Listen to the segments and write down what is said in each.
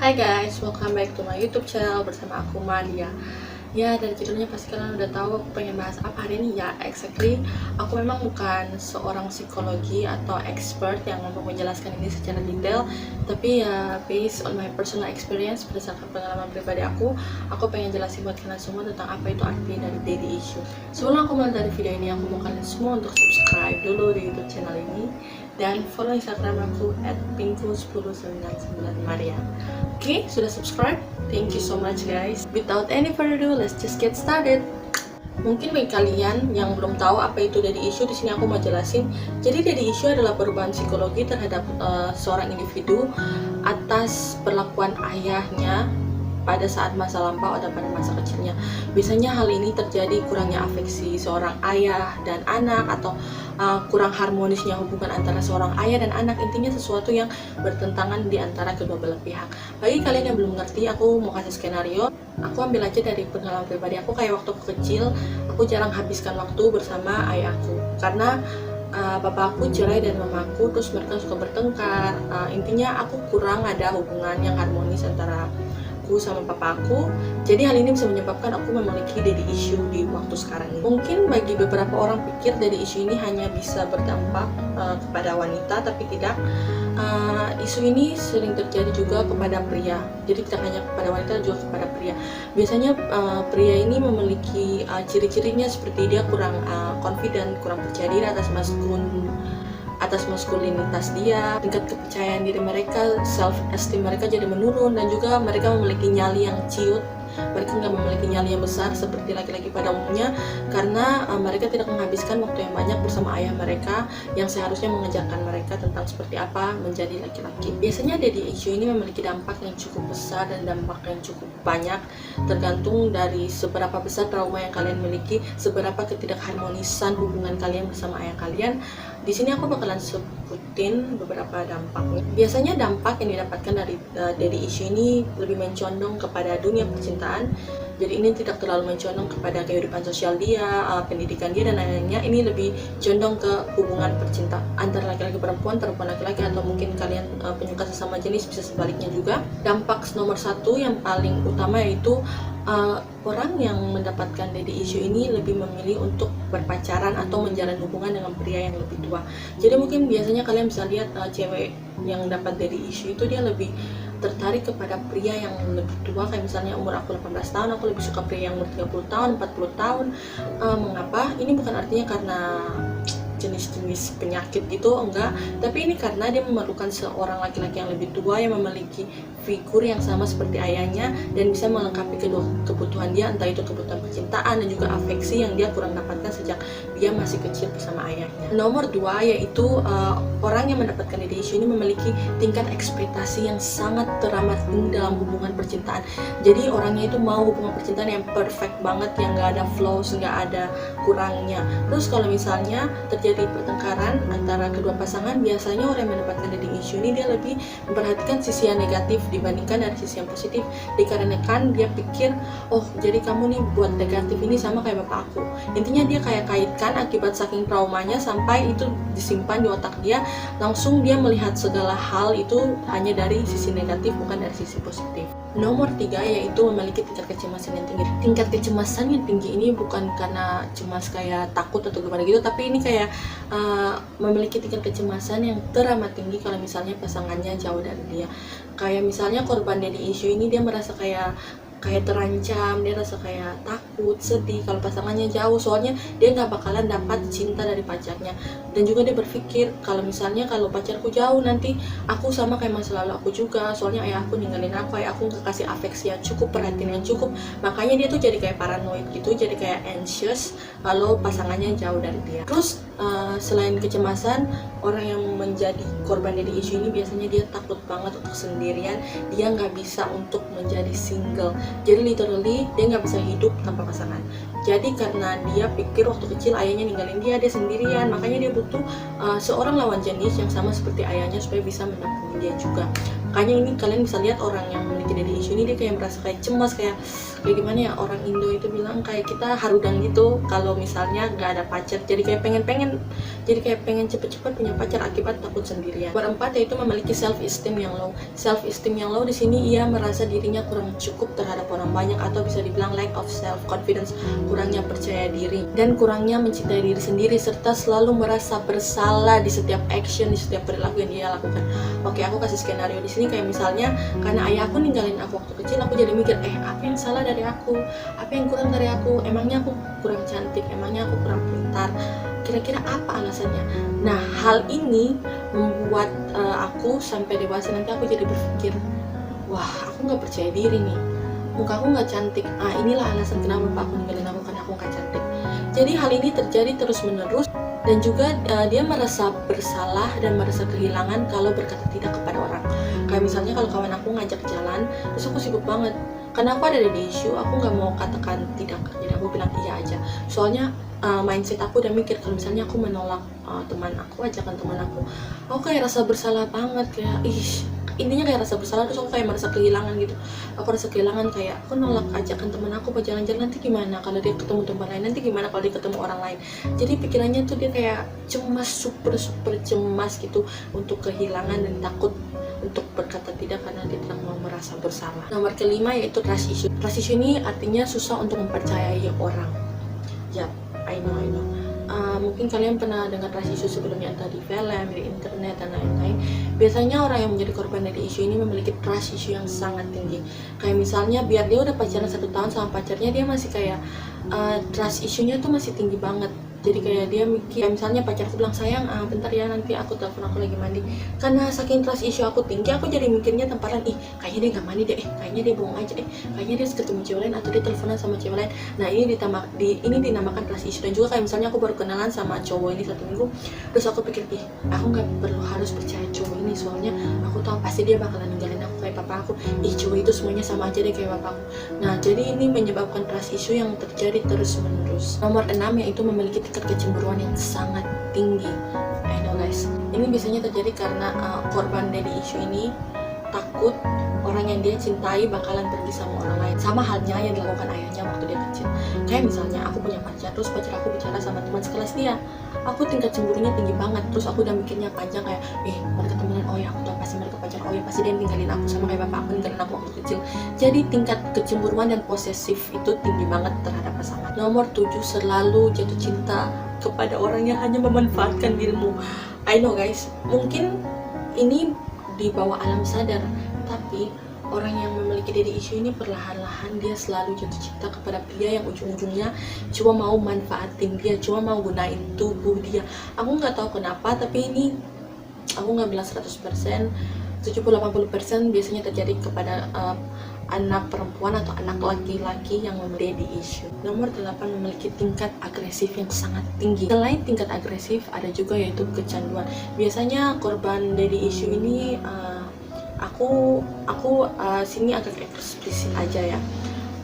Hai guys, welcome back to my YouTube channel bersama aku Maria. Ya, dari judulnya pasti kalian udah tahu aku pengen bahas apa hari ini ya. Exactly, aku memang bukan seorang psikologi atau expert yang mampu menjelaskan ini secara detail, tapi ya based on my personal experience, berdasarkan pengalaman pribadi aku pengen jelasin buat kalian semua tentang apa itu arti dari daddy issue. Sebelum aku mulai dari video ini, aku mau kalian semua untuk subscribe dulu di YouTube channel ini dan follow Instagram aku @pinku1099maria. Oke, sudah subscribe? Thank you so much guys. Without any further ado, let's just get started. Mungkin bagi kalian yang belum tahu apa itu daddy issue, di sini aku mau jelasin. Jadi daddy issue adalah perubahan psikologi terhadap seorang individu atas perlakuan ayahnya pada saat masa lampau atau pada masa kecilnya. Biasanya hal ini terjadi kurangnya afeksi seorang ayah dan anak, atau kurang harmonisnya hubungan antara seorang ayah dan anak. Intinya sesuatu yang bertentangan di antara kedua belah pihak. Bagi kalian yang belum ngerti, aku mau kasih skenario. Aku ambil aja dari pengalaman pribadi aku. Kayak waktu aku kecil, aku jarang habiskan waktu bersama ayahku karena bapakku cerai dan mamaku, terus mereka suka bertengkar. Intinya aku kurang ada hubungan yang harmonis antara aku sama papaku. Jadi hal ini bisa menyebabkan aku memiliki daddy issue di waktu sekarang ini. Mungkin bagi beberapa orang pikir daddy issue ini hanya bisa berdampak kepada wanita, tapi tidak. Isu ini sering terjadi juga kepada pria. Jadi tidak hanya kepada wanita, juga kepada pria. Biasanya pria ini memiliki ciri-cirinya seperti dia kurang confident, kurang percaya diri atas maskulinitas dia, tingkat kepercayaan diri mereka, self esteem mereka jadi menurun, dan juga mereka memiliki nyali yang ciut. Mereka nggak memiliki nyali yang besar seperti laki-laki pada umumnya karena mereka tidak menghabiskan waktu yang banyak bersama ayah mereka yang seharusnya mengajarkan mereka tentang seperti apa menjadi laki-laki. Biasanya daddy issue ini memiliki dampak yang cukup besar dan dampak yang cukup banyak, tergantung dari seberapa besar trauma yang kalian miliki, seberapa ketidakharmonisan hubungan kalian bersama ayah kalian. Di sini aku bakalan sebutin beberapa dampaknya. Biasanya dampak yang didapatkan dari daddy issue ini lebih mencondong kepada dunia percintaan. Jadi ini tidak terlalu mencondong kepada kehidupan sosial dia, pendidikan dia dan lain-lainnya. Ini lebih condong ke hubungan percintaan antara laki-laki perempuan laki-laki, atau mungkin kalian penyuka sesama jenis, bisa sebaliknya juga. Dampak nomor satu yang paling utama yaitu orang yang mendapatkan daddy issue ini lebih memilih untuk berpacaran atau menjalin hubungan dengan pria yang lebih tua. Jadi mungkin biasanya kalian bisa lihat cewek yang dapat daddy issue itu dia lebih tertarik kepada pria yang lebih tua. Kayak misalnya umur aku 18 tahun, aku lebih suka pria yang umur 30 tahun, 40 tahun. Mengapa? Ini bukan artinya karena jenis-jenis penyakit gitu, enggak, tapi ini karena dia memerlukan seorang laki-laki yang lebih tua yang memiliki figur yang sama seperti ayahnya dan bisa melengkapi kedua kebutuhan dia, entah itu kebutuhan percintaan dan juga afeksi yang dia kurang dapatkan sejak dia masih kecil bersama ayahnya. Nomor dua yaitu orang yang mendapatkan daddy issue ini memiliki tingkat ekspektasi yang sangat teramat tinggi dalam hubungan percintaan. Jadi orangnya itu mau hubungan percintaan yang perfect banget, yang gak ada flaws, gak ada kurangnya. Terus kalau misalnya terjadi pertengkaran antara kedua pasangan, biasanya orang yang mendapatkan daddy issue ini dia lebih memperhatikan sisi yang negatif dibandingkan dari sisi yang positif, dikarenakan dia pikir, oh jadi kamu nih buat negatif ini sama kayak bapak aku. Intinya dia kayak kaitkan akibat saking traumanya sampai itu disimpan di otak dia, langsung dia melihat segala hal itu hanya dari sisi negatif, bukan dari sisi positif. Nomor tiga yaitu memiliki tingkat kecemasan yang tinggi. Tingkat kecemasan yang tinggi ini bukan karena cemas kayak takut atau gimana gitu, tapi ini kayak memiliki tingkat kecemasan yang teramat tinggi kalau misalnya pasangannya jauh dari dia. Kayak misalnya korban daddy issue ini dia merasa kayak terancam, dia rasa kayak takut, sedih kalau pasangannya jauh, soalnya dia nggak bakalan dapat cinta dari pacarnya. Dan juga dia berpikir kalau misalnya kalau pacarku jauh, nanti aku sama kayak masa lalu aku juga, soalnya ayah aku ninggalin aku, ayah aku nggak kasih afeksi yang cukup, perhatian yang cukup. Makanya dia tuh jadi kayak paranoid gitu, jadi kayak anxious kalau pasangannya jauh dari dia. Terus selain kecemasan, orang yang menjadi korban daddy issue ini biasanya dia takut banget untuk sendirian, dia nggak bisa untuk menjadi single. Jadi literally dia nggak bisa hidup tanpa pasangan. Jadi karena dia pikir waktu kecil ayahnya ninggalin dia sendirian, makanya dia butuh seorang lawan jenis yang sama seperti ayahnya supaya bisa mendampingi dia juga. Makanya ini kalian bisa lihat orang yang memiliki daddy issue ini, dia kayak merasa kayak cemas, kayak gimana ya, orang Indo itu bilang kayak kita harudang gitu kalau misalnya nggak ada pacar, jadi kayak pengen cepet-cepet punya pacar akibat takut sendirian. Nomor 4 yaitu memiliki self esteem yang low. Self esteem yang low di sini ia merasa dirinya kurang cukup terhadap orang banyak, atau bisa dibilang lack of self confidence, kurangnya percaya diri dan kurangnya mencintai diri sendiri, serta selalu merasa bersalah di setiap action, di setiap perilaku yang dia lakukan. Oke, aku kasih skenario di sini kayak misalnya karena ayah aku ninggalin aku waktu kecil, aku jadi mikir apa yang salah dari aku, apa yang kurang dari aku, emangnya aku kurang cantik, emangnya aku kurang pintar, kira-kira apa alasannya. Nah, hal ini membuat aku sampai dewasa nanti aku jadi berpikir, wah, aku nggak percaya diri nih, muka aku nggak cantik, inilah alasan kenapa aku ninggalin aku, karena aku nggak cantik. Jadi hal ini terjadi terus menerus, dan juga dia merasa bersalah dan merasa kehilangan kalau berkata tidak kepada orang. Kayak misalnya kalau kawan aku ngajak jalan, terus aku sibuk banget karena aku ada daddy issue, aku nggak mau katakan tidak, jadi aku bilang iya aja. Soalnya mindset aku udah mikir kalau misalnya aku menolak teman aku, ajakan teman aku kayak rasa bersalah banget, kayak intinya kayak rasa bersalah, terus aku kayak merasa kehilangan gitu. Aku rasa kehilangan, kayak aku nolak ajakan teman aku buat jalan-jalan, nanti gimana kalau dia ketemu teman lain, nanti gimana kalau dia ketemu orang lain. Jadi pikirannya tuh dia kayak cemas, super cemas gitu, untuk kehilangan dan takut untuk berkata tidak karena dia tidak mau merasa bersalah. Nomor kelima yaitu trust issue. Trust issue ini artinya susah untuk mempercayai orang. Yap, I know. Mungkin kalian pernah dengar trust issue sebelumnya, entah di film, di internet, dan lain-lain. Biasanya orang yang menjadi korban dari issue ini memiliki trust issue yang sangat tinggi. Kayak misalnya biar dia udah pacaran 1 tahun sama pacarnya, dia masih kayak trust issue-nya tuh masih tinggi banget. Jadi kayak dia mikir, kayak misalnya pacarku bilang, sayang bentar ya, nanti aku telepon, aku lagi mandi. Karena saking trust issue aku tinggi, aku jadi mikirnya temparan, kayaknya dia gak mandi deh, kayaknya dia bohong aja, kayaknya dia ketemu cewek lain, atau dia teleponan sama cewek lain. Nah, ini dinamakan trust issue. Dan juga kayak misalnya aku baru kenalan sama cowok ini 1 minggu, terus aku pikir, aku gak perlu harus percaya cowok ini, soalnya aku tahu pasti dia bakalan ninggalin aku kayak papa aku. Cowok itu semuanya sama aja deh kayak papaku. Nah, jadi ini menyebabkan trust issue yang terjadi terus menerus. Nomor 6 yaitu memiliki tingkat kecemburuan yang sangat tinggi. I know guys, ini biasanya terjadi karena korban daddy issue ini takut orang yang dia cintai bakalan pergi sama orang lain, sama halnya yang dilakukan ayahnya waktu dia kecil. Kayak misalnya aku punya pacar, terus pacar aku bicara sama teman sekelas dia, aku tingkat cemburunya tinggi banget, terus aku udah mikirnya panjang kayak mereka temenan, ya aku tahu pasti mereka pacar, ya pasti dia ninggalin aku, sama kayak bapak aku ninggalin aku waktu kecil. Jadi tingkat kecemburuan dan posesif itu tinggi banget terhadap pasangan. Nomor 7, selalu jatuh cinta kepada orang yang hanya memanfaatkan dirimu. I know guys, mungkin ini di bawah alam sadar, tapi orang yang memiliki daddy issue ini perlahan-lahan dia selalu jatuh cinta kepada pria yang ujung-ujungnya cuma mau manfaatin dia, cuma mau gunain tubuh dia. Aku nggak tahu kenapa, tapi ini aku nggak bilang 100%, 70-80% biasanya terjadi kepada anak perempuan atau anak laki-laki yang memiliki daddy issue. Nomor 8, memiliki tingkat agresif yang sangat tinggi. Selain tingkat agresif, ada juga yaitu kecanduan. Biasanya korban daddy issue ini aku sini agak eksplisit aja ya.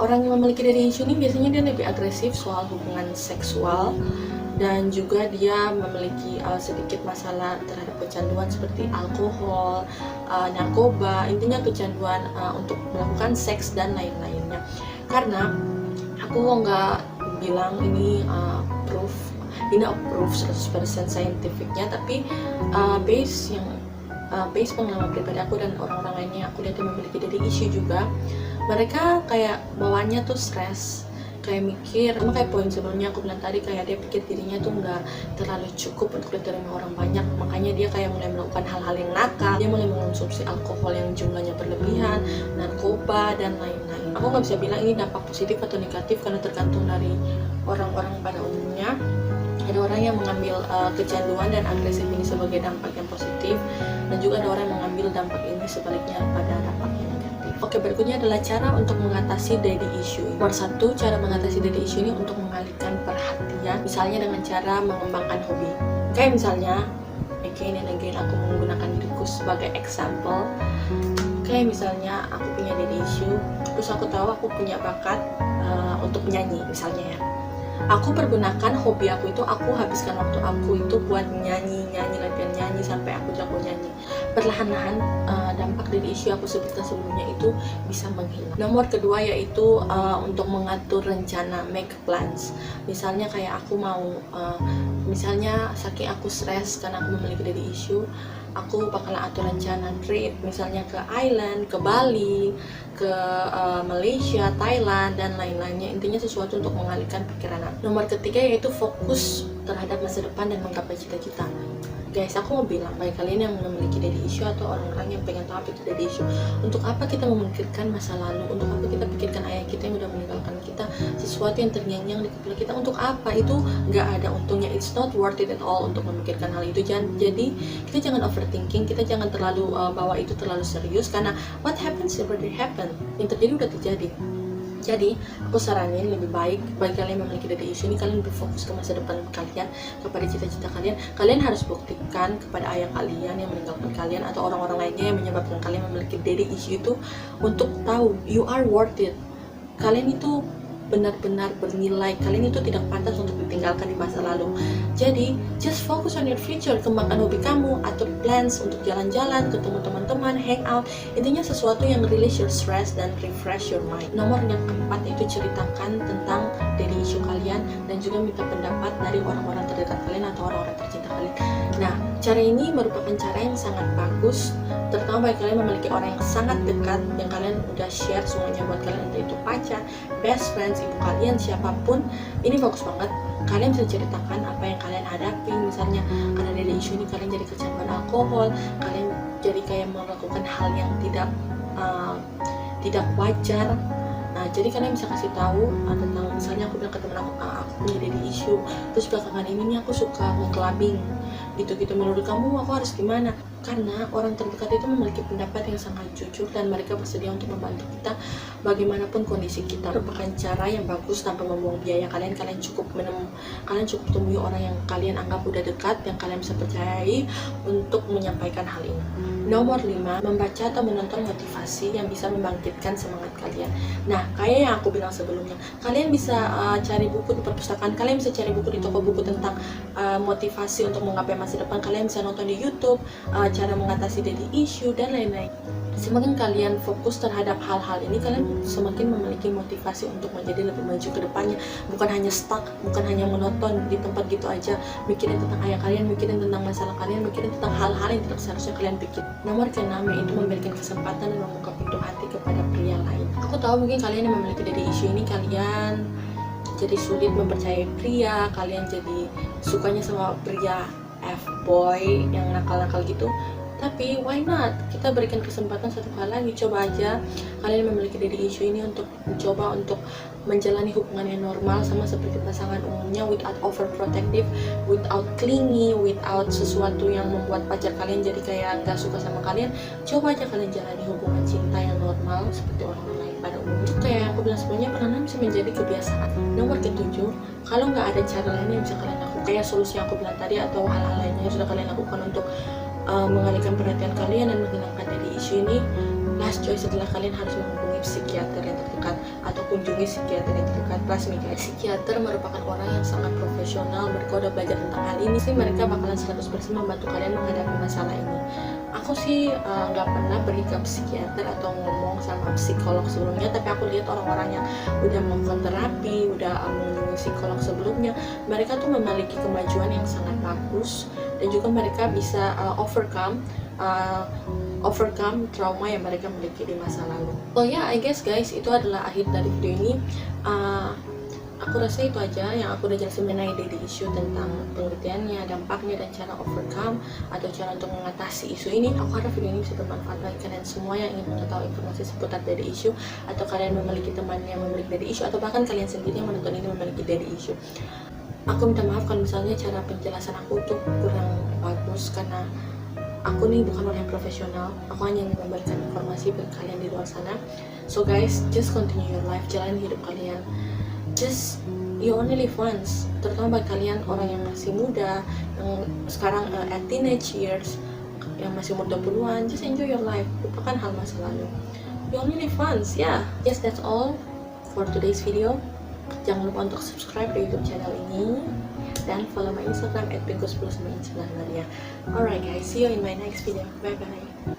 Orang yang memiliki daddy issue ini biasanya dia lebih agresif soal hubungan seksual, dan juga dia memiliki sedikit masalah terhadap kecanduan seperti alkohol, narkoba, intinya kecanduan untuk melakukan seks dan lain-lainnya. Karena aku nggak bilang ini proof 100% scientificnya, tapi base pengalaman pribadi aku dan orang-orang lainnya aku lihat yang memiliki daddy issue juga, mereka kayak bawaannya tuh stres, kayak mikir, sama kayak poin sebelumnya aku bilang tadi, kayak dia pikir dirinya tuh nggak terlalu cukup untuk diterima orang banyak, makanya dia kayak mulai melakukan hal-hal yang nakal, dia mulai mengonsumsi alkohol yang jumlahnya berlebihan, narkoba, dan lain-lain. Aku nggak bisa bilang ini dampak positif atau negatif karena tergantung dari orang-orang pada umumnya. Ada orang yang mengambil kecanduan dan agresif ini sebagai dampak yang positif, dan juga ada orang yang mengambil dampak ini sebaliknya pada dampak yang negatif. Oke, berikutnya adalah cara untuk mengatasi daddy issue. Nomor 1, cara mengatasi daddy issue ini untuk mengalihkan perhatian, misalnya dengan cara mengembangkan hobi. Kayak misalnya, again and again aku menggunakan diriku sebagai example. Kayak misalnya aku punya daddy issue, terus aku tahu aku punya bakat untuk menyanyi misalnya ya. Aku pergunakan hobi aku itu, aku habiskan waktu aku itu buat nyanyi, latihan nyanyi sampai aku jago nyanyi. perlahan-lahan dampak dari isu aku sebutkan sebelumnya itu bisa menghilang. Nomor kedua yaitu untuk mengatur rencana, make plans. Misalnya kayak aku mau misalnya saking aku stres karena aku memiliki dari isu, aku bakalan atur rencana trip misalnya ke island, ke Bali, ke Malaysia, Thailand, dan lain-lainnya. Intinya sesuatu untuk mengalihkan pikiran aku. Nomor ketiga yaitu fokus terhadap masa depan dan menggapai cita-cita. Guys, aku mau bilang bagi kalian yang memiliki daddy issue atau orang-orang yang pengen tahu apa itu daddy issue, untuk apa kita memikirkan masa lalu, untuk apa kita pikirkan ayah kita yang udah meninggalkan kita, sesuatu yang terngiang-ngiang di kepala kita, untuk apa? Itu nggak ada untungnya, it's not worth it at all untuk memikirkan hal itu. Jadi kita jangan overthinking, kita jangan terlalu bawa itu terlalu serius, karena what happens already happen, yang terjadi udah terjadi. Jadi, aku saranin lebih baik bagi kalian yang memiliki daddy issue ini, kalian berfokus ke masa depan kalian, kepada cita-cita kalian. Kalian harus buktikan kepada ayah kalian yang meninggalkan kalian atau orang-orang lainnya yang menyebabkan kalian memiliki daddy issue itu untuk tahu you are worth it. Kalian itu benar-benar bernilai, kalian itu tidak pantas untuk ditinggalkan di masa lalu. Jadi, just focus on your future, kembangkan hobi kamu, atur plans untuk jalan-jalan, ketemu teman-teman, hang out, intinya sesuatu yang release your stress dan refresh your mind. Nomor yang keempat itu ceritakan tentang daddy issue kalian dan juga minta pendapat dari orang-orang terdekat kalian atau orang-orang tercinta kalian. Nah, cara ini merupakan cara yang sangat bagus, terutama bagi kalian memiliki orang yang sangat dekat, yang kalian udah share semuanya buat kalian, entah itu pacar, best friends, ibu kalian, siapapun. Ini bagus banget. Kalian bisa ceritakan apa yang kalian hadapi, misalnya karena dari isu ini kalian jadi kecanduan alkohol, kalian jadi kayak melakukan hal yang tidak wajar. Nah, jadi kalian bisa kasih tahu tentang, misalnya aku bilang ke temen aku punya daddy issue, terus belakangan ini nih aku suka nge-clubbing gitu-gitu, menurut kamu aku harus gimana? Karena orang terdekat itu memiliki pendapat yang sangat jujur dan mereka bersedia untuk membantu kita bagaimanapun kondisi kita. Merupakan cara yang bagus tanpa membuang biaya kalian. Kalian cukup temui orang yang kalian anggap udah dekat, yang kalian bisa percayai untuk menyampaikan hal ini. Nomor 5, membaca atau menonton motivasi yang bisa membangkitkan semangat kalian. Nah, kayak yang aku bilang sebelumnya, kalian bisa cari buku di perpustakaan, kalian bisa cari buku di toko buku tentang motivasi untuk menggapai masa depan, kalian bisa nonton di YouTube, cara mengatasi daddy issue, dan lain-lain. Semakin kalian fokus terhadap hal-hal ini, kalian semakin memiliki motivasi untuk menjadi lebih maju ke depannya. Bukan hanya stuck, bukan hanya menonton di tempat gitu aja, mikirin tentang ayah kalian, mikirin tentang masalah kalian, mikirin tentang hal-hal yang tidak seharusnya kalian pikir. Nomor ke-6 yaitu memberikan kesempatan dan membuka pintu hati kepada pria lain. Aku tahu mungkin kalian yang memiliki daddy issue ini, kalian jadi sulit mempercayai pria, kalian jadi sukanya sama pria F-boy yang nakal-nakal gitu. Tapi why not? Kita berikan kesempatan satu kali lagi, coba aja kalian memiliki daddy issue ini untuk mencoba untuk menjalani hubungan yang normal sama seperti pasangan umumnya, without overprotective, without clingy, without sesuatu yang membuat pacar kalian jadi kayak gak suka sama kalian. Coba aja kalian jalani hubungan cinta yang normal seperti orang-orang lain pada umumnya. Kayak yang aku bilang sebelumnya, pernah bisa menjadi kebiasaan. Nomor ke-7, kalau nggak ada cara lain yang bisa kalian lakukan, kayak solusi yang aku bilang tadi atau hal-hal lainnya yang sudah kalian lakukan untuk mengalihkan perhatian kalian dan menghilangkan dari isu ini, last choice setelah kalian harus menghubungi psikiater yang terdekat atau kunjungi psikiater yang terdekat. Trust me guys, psikiater merupakan orang yang sangat profesional. Mereka udah belajar tentang hal ini sih, mereka bakalan 100% membantu kalian menghadapi masalah ini. Aku sih nggak pernah pergi ke psikiater atau ngomong sama psikolog sebelumnya, tapi aku lihat orang-orang yang udah melakukan terapi, udah mengunjungi psikolog sebelumnya, mereka tuh memiliki kemajuan yang sangat bagus dan juga mereka bisa overcome trauma yang mereka miliki di masa lalu. So yeah, I guess guys, itu adalah akhir dari video ini. Aku rasa itu aja yang aku udah jelasin mengenai daddy issue, tentang pengertiannya, dampaknya, dan cara overcome atau cara untuk mengatasi isu ini. Aku harap video ini bisa bermanfaat bagi kalian semua yang ingin mengetahui informasi seputar daddy issue, atau kalian memiliki teman yang memiliki daddy issue, atau bahkan kalian sendiri yang menonton ini memiliki daddy issue. Aku minta maaf kalau misalnya cara penjelasan aku tuh kurang bagus, karena aku nih bukan orang yang profesional. Aku hanya ingin memberikan informasi bagi kalian di luar sana. So guys, just continue your life, jalani hidup kalian. Just, you only live once. Terutama bagi kalian orang yang masih muda, yang sekarang at teenage years, yang masih umur 20-an, just enjoy your life. Lupakan hal masa lalu. You only live once, yeah. Yes, that's all for today's video. Jangan lupa untuk subscribe di YouTube channel ini dan follow my Instagram @pinko1099 ya. Alright guys, see you in my next video. Bye bye.